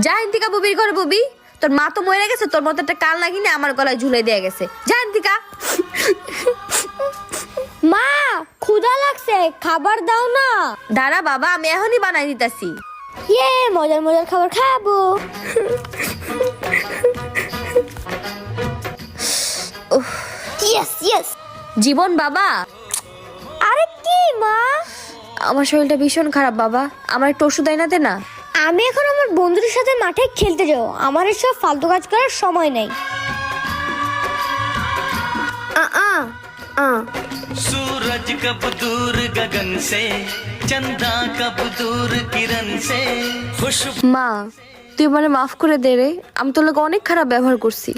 যা ইন্তিকা বুবির ঘরে বুবি, তোর মা তো মরে গেছে, তোর মতো একটা কাল লাগিনে আমার গলায় ঝুলে দিয়ে গেছে। যা ইন্তিকা। মা ক্ষুধা লাগছে, খাবার দাও না। দাঁড়া বাবা, আমি এখনই বানাই দিতেছি। ইয়ে, মজার মজার খাবার খাবো। Yes yes. জীবন বাবা। আরে কি মা? আমার শরীরটা ভীষণ খারাপ বাবা, আমার একটু ওষুধ আইনা দে না। আমি এখন আমার বন্ধুদের সাথে মাঠে খেলতে যাব, আমার এসব ফালতু কাজ করার সময় নেই। सूरज कब दूर गगन से, चंदा कब दूर किरण से, खुशबू। মা তুই মানে মাফ করে দে রে, আমি তোর লোক অনেক খারাপ ব্যবহার করছি।